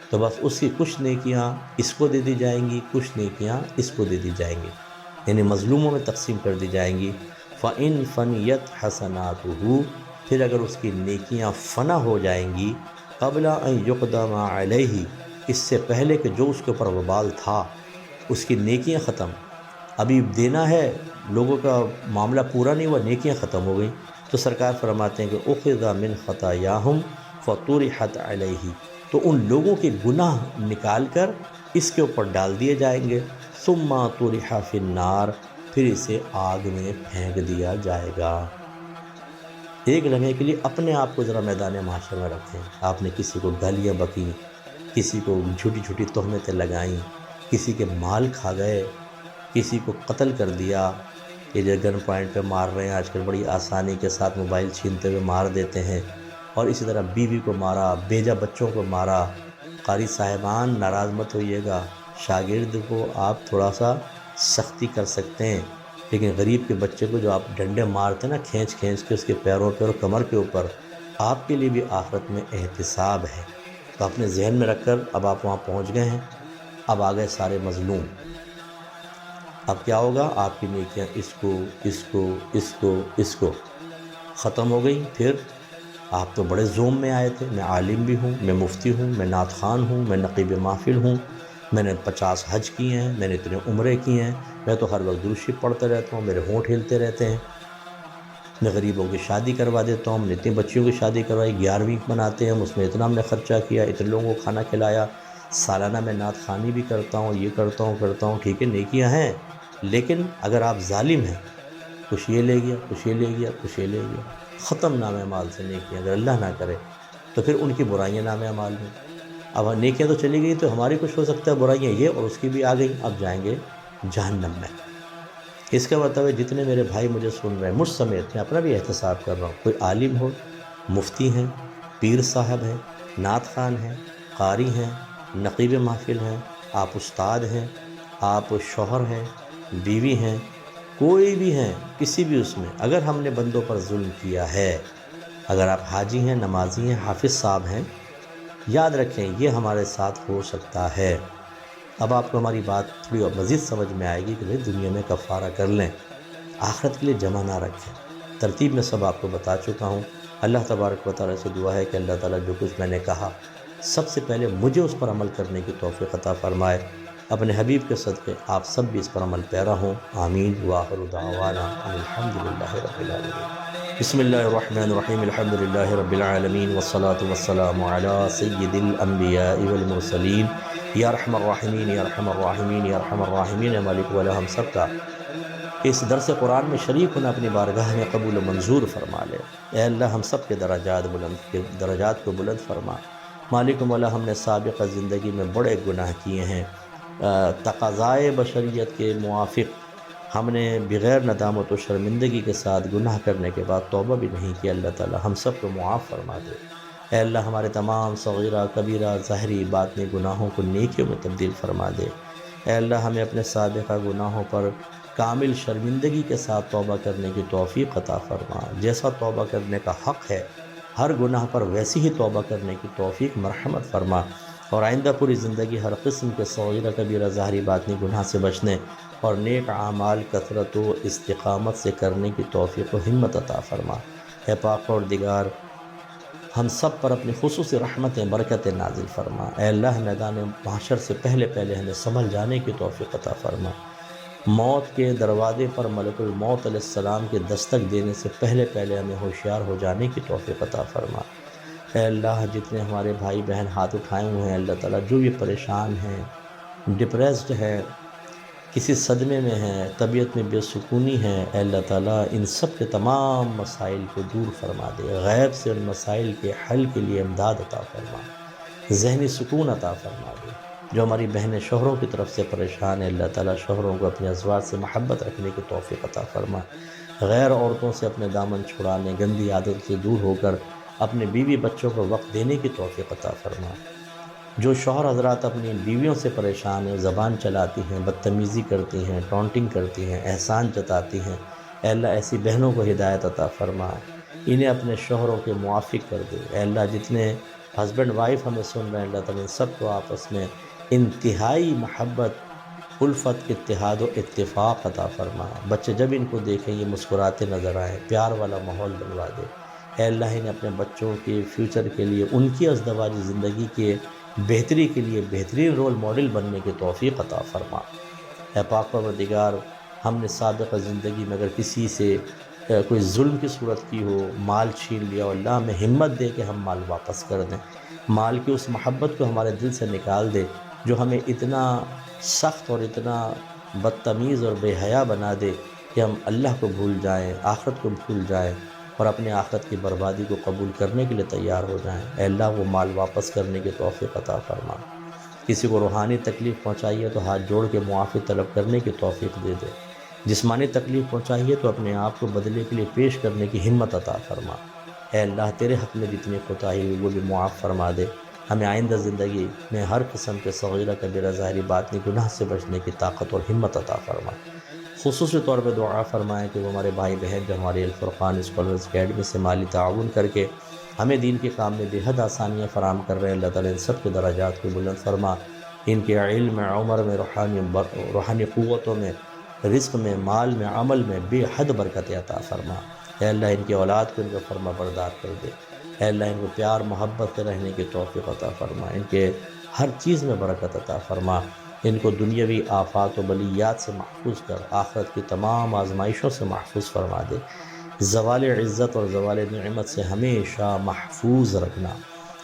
تو بس اس کی کچھ نیکیاں اس کو دے دی جائیں گی، کچھ نیکیاں اس کو دے دی جائیں گی، یعنی مظلوموں میں تقسیم کر دی جائیں گی۔ فَإِنْ فَنِيَتْ حَسَنَاتُهُ، پھر اگر اس کی نیکیاں فنا ہو جائیں گی، قبل ان يقدم علیہ، اس سے پہلے کہ جو اس کے اوپر وبال تھا، اس کی نیکیاں ختم، ابھی دینا ہے، لوگوں کا معاملہ پورا نہیں ہوا، نیکیاں ختم ہو گئیں، تو سرکار فرماتے ہیں کہ اخذ من خطایاہم فطرحت علیہ، تو ان لوگوں کے گناہ نکال کر اس کے اوپر ڈال دیے جائیں گے، ثم طرح فی النار، پھر اسے آگ میں پھینک دیا جائے گا۔ ایک لمحے کے لیے اپنے آپ کو ذرا میدان معاشر میں رکھیں، آپ نے کسی کو گالیاں بکیں، کسی کو جھوٹی جھوٹی تہمتیں لگائیں، کسی کے مال کھا گئے، کسی کو قتل کر دیا، یہ جو گن پوائنٹ پہ مار رہے ہیں آج کل بڑی آسانی کے ساتھ موبائل چھینتے ہوئے مار دیتے ہیں، اور اسی طرح بیوی کو مارا، بیجا بچوں کو مارا۔ قاری صاحبان ناراض مت ہوئیے گا، شاگرد کو آپ تھوڑا سا سختی کر سکتے ہیں، لیکن غریب کے بچے کو جو آپ ڈنڈے مارتے ہیں نا کھینچ کھینچ کے اس کے پیروں پہ اور کمر کے اوپر، آپ کے لیے بھی آخرت میں احتساب ہے۔ تو اپنے ذہن میں رکھ کر اب آپ وہاں پہنچ گئے ہیں، اب آ گئے سارے مظلوم، اب کیا ہوگا؟ آپ کی نیکیاں اس کو اس کو اس کو اس کو ختم ہو گئی۔ پھر آپ تو بڑے زوم میں آئے تھے، میں عالم بھی ہوں، میں مفتی ہوں، میں نعت خوان ہوں، میں نقیب محفل ہوں، میں نے 50 حج کیے ہیں، میں نے اتنے عمرے کیے ہیں، میں تو ہر وقت درود شریف پڑھتے رہتا ہوں، میرے ہونٹ ہلتے رہتے ہیں، میں غریبوں کی شادی کروا دیتا ہوں، میں نے اتنی بچیوں کی شادی کروائی، 11ویں مناتے ہیں ہم، اس میں اتنا ہم نے خرچہ کیا، اتنے لوگوں کو کھانا کھلایا، سالانہ میں نعت خوانی بھی کرتا ہوں، یہ کرتا ہوں، ٹھیک ہے نیکیاں ہیں، لیکن اگر آپ ظالم ہیں، کچھ یہ لے گیا، کچھ یہ لے گیا، کچھ یہ لے گیا، ختم نام اعمال سے نیکیاں، اگر اللہ نہ کرے تو پھر ان کی برائیاں نام اعمال میں۔ اب نیکیاں تو چلی گئی تو ہماری کچھ ہو سکتا ہے، برائیاں یہ اور اس کی بھی آ گئی، اب جائیں گے جہنم میں۔ اس کا مطلب ہے جتنے میرے بھائی مجھے سن رہے ہیں، مجھ سمیت، میں اپنا بھی احتساب کر رہا ہوں، کوئی عالم ہو، مفتی ہیں، پیر صاحب ہیں، نعت خوان ہیں، قاری ہیں، نقیب محفل ہیں، آپ استاد ہیں، آپ شوہر ہیں، بیوی ہیں، کوئی بھی ہیں، کسی بھی اس میں اگر ہم نے بندوں پر ظلم کیا ہے، اگر آپ حاجی ہیں، نمازی ہیں، حافظ صاحب ہیں، یاد رکھیں یہ ہمارے ساتھ ہو سکتا ہے۔ اب آپ کو ہماری بات تھوڑی اور مزید سمجھ میں آئے گی کہ بھئی دنیا میں کفارہ کر لیں، آخرت کے لیے جمع نہ رکھیں۔ ترتیب میں سب آپ کو بتا چکا ہوں۔ اللہ تبارک و تعالیٰ سے دعا ہے کہ اللہ تعالیٰ جو کچھ میں نے کہا سب سے پہلے مجھے اس پر عمل کرنے کی توفیق عطا فرمائے، اپنے حبیب کے صدقے آپ سب بھی اس پر عمل پیرا ہوں۔ آمین۔ وآخر دعوانا ان الحمدللہ رب العالمین۔ بسم اللہ الرحمن الرحیم۔ الحمدللہ رب العالمین والصلاة والسلام علی سید الانبیاء والمرسلین۔ یا ارحم الراحمین یا ارحم الراحمین یا ارحم الراحمین۔ اے مالک والا ہم سب کا اس درس قرآن میں شریک ہونا اپنی بارگاہ میں قبول و منظور فرما لے۔ اے اللہ ہم سب کے درجات کو بلند فرما۔ مالک مولا ہم نے سابقہ زندگی میں بڑے گناہ کیے ہیں، تقاضائے بشریت کے موافق ہم نے بغیر ندامت و شرمندگی کے ساتھ گناہ کرنے کے بعد توبہ بھی نہیں کی۔ اللہ تعالی ہم سب کو معاف فرما دے۔ اے اللہ ہمارے تمام صغیرہ کبیرہ ظاہری باطنی گناہوں کو نیکیوں میں تبدیل فرما دے۔ اے اللہ ہمیں اپنے سابقہ گناہوں پر کامل شرمندگی کے ساتھ توبہ کرنے کی توفیق عطا فرما۔ جیسا توبہ کرنے کا حق ہے ہر گناہ پر ویسی ہی توبہ کرنے کی توفیق مرحمت فرما، اور آئندہ پوری زندگی ہر قسم کے صغیرہ کبیرہ ظاہری باطنی گناہ سے بچنے اور نیک اعمال کثرت و استقامت سے کرنے کی توفیق و ہمت عطا فرما۔ اے پاک پروردگار ہم سب پر اپنی خصوصی رحمتیں برکتیں نازل فرما۔ اے اللہ میدان محشر سے پہلے ہمیں سنبھل جانے کی توفیق عطا فرما۔ موت کے دروازے پر ملک الموت علیہ السلام کے دستک دینے سے پہلے ہمیں ہوشیار ہو جانے کی توفیق عطا فرما۔ اے اللہ جتنے ہمارے بھائی بہن ہاتھ اٹھائے ہوئے ہیں اللہ تعالیٰ، جو بھی پریشان ہیں، ڈپریسڈ ہے، کسی صدمے میں ہیں، طبیعت میں بے سکونی ہے، اے اللہ تعالیٰ ان سب کے تمام مسائل کو دور فرما دے۔ غیب سے ان مسائل کے حل کے لیے امداد عطا فرما، ذہنی سکون عطا فرما دے۔ جو ہماری بہنیں شوہروں کی طرف سے پریشان ہیں اللہ تعالیٰ شوہروں کو اپنے ازواج سے محبت رکھنے کی توفیق عطا فرما، غیر عورتوں سے اپنے دامن چھڑانے، گندی عادت سے دور ہو کر اپنے بیوی بچوں کو وقت دینے کی توفیق عطا فرما۔ جو شوہر حضرات اپنی بیویوں سے پریشان ہیں، زبان چلاتی ہیں، بدتمیزی کرتی ہیں، ٹونٹنگ کرتی ہیں، احسان جتاتی ہیں، اے اللہ ایسی بہنوں کو ہدایت عطا فرما، انہیں اپنے شوہروں کے موافق کر دے۔ اے اللہ جتنے ہسبینڈ وائف ہمیں سن رہے ہیں اللہ تعالیٰ ان سب کو آپس میں انتہائی محبت، الفت، اتحاد و اتفاق عطا فرما۔ بچے جب ان کو دیکھیں یہ مسکراتے نظر آئیں، پیار والا ماحول بنوا دے۔ اے اللہ انہیں اپنے بچوں کے فیوچر کے لیے، ان کی ازدواجی زندگی کے بہتری کے لیے بہترین رول ماڈل بننے کی توفیق عطا فرما۔ اے پاک پروردگار ہم نے سابقہ زندگی میں اگر کسی سے کوئی ظلم کی صورت کی ہو، مال چھین لیا ہو، اللہ ہمیں ہمت دے کہ ہم مال واپس کر دیں، مال کی اس محبت کو ہمارے دل سے نکال دے جو ہمیں اتنا سخت اور اتنا بدتمیز اور بے حیا بنا دے کہ ہم اللہ کو بھول جائیں، آخرت کو بھول جائیں اور اپنے آخرت کی بربادی کو قبول کرنے کے لیے تیار ہو جائیں۔ اے اللہ وہ مال واپس کرنے کی توفیق عطا فرما۔ کسی کو روحانی تکلیف پہنچائی ہے تو ہاتھ جوڑ کے معافی طلب کرنے کی توفیق دے دے، جسمانی تکلیف پہنچائی ہے تو اپنے آپ کو بدلے کے لیے پیش کرنے کی ہمت عطا فرما۔ اے اللہ تیرے حق میں جتنی کوتاہی ہوئی وہ بھی معاف فرما دے، ہمیں آئندہ زندگی میں ہر قسم کے صغیرہ کبیرہ ظاہری باطنی گناہ سے بچنے کی طاقت اور ہمت عطا فرما۔ خصوصی طور پہ دعا فرمائیں کہ وہ ہمارے بھائی بہن جو ہمارے الفرقان اسکالرز اکیڈمی سے مالی تعاون کر کے ہمیں دین کے کام میں بے حد آسانیاں فراہم کر رہے ہیں، اللہ تعالیٰ ان سب کے درجات کو بلند فرما، ان کے علم، عمر میں، روحانی قوتوں میں، رزق میں، مال میں، عمل میں بے حد برکت عطا فرما۔ اے اللہ ان کی اولاد کو ان کا فرما بردار کر دے، اے اللہ ان کو پیار محبت سے رہنے کی توفیق عطا فرما، ان کے ہر چیز میں برکت عطا فرما، ان کو دنیاوی آفات و بلیات سے محفوظ کر، آخرت کی تمام آزمائشوں سے محفوظ فرما دے، زوال عزت اور زوال نعمت سے ہمیشہ محفوظ رکھنا۔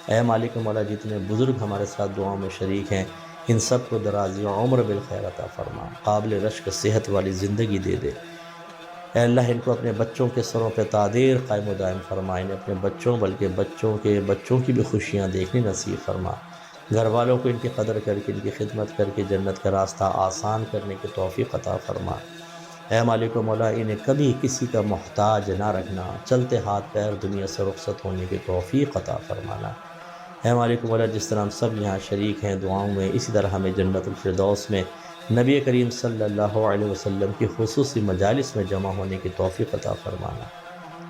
اے مالک مولا جتنے بزرگ ہمارے ساتھ دعاؤں میں شریک ہیں ان سب کو درازی عمر بالخیر عطا فرما، قابل رشک صحت والی زندگی دے دے۔ اے اللہ ان کو اپنے بچوں کے سروں پہ تادیر قائم و دائم فرما، انہیں اپنے بچوں بلکہ بچوں کے بچوں کی بھی خوشیاں دیکھنی نصیب فرما، گھر والوں کو ان کی قدر کر کے ان کی خدمت کر کے جنت کا راستہ آسان کرنے کی توفیق عطا فرما۔ اے مالک و مولا انہیں کبھی کسی کا محتاج نہ رکھنا، چلتے ہاتھ پیر دنیا سے رخصت ہونے کی توفیق عطا فرمانا۔ اے مالک و مولا جس طرح ہم سب یہاں شریک ہیں دعاؤں میں، اسی طرح ہمیں جنت الفردوس میں نبی کریم صلی اللہ علیہ وسلم کی خصوصی مجالس میں جمع ہونے کی توفیق عطا فرمانا۔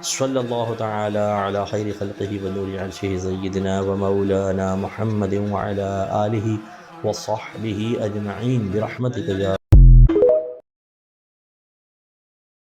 صلی اللہ تعالی علی خیر خلقہ ونور عرشہ سیدنا و مولانا محمد وعلی آلہ وصحبہ اجمعین برحمتک یا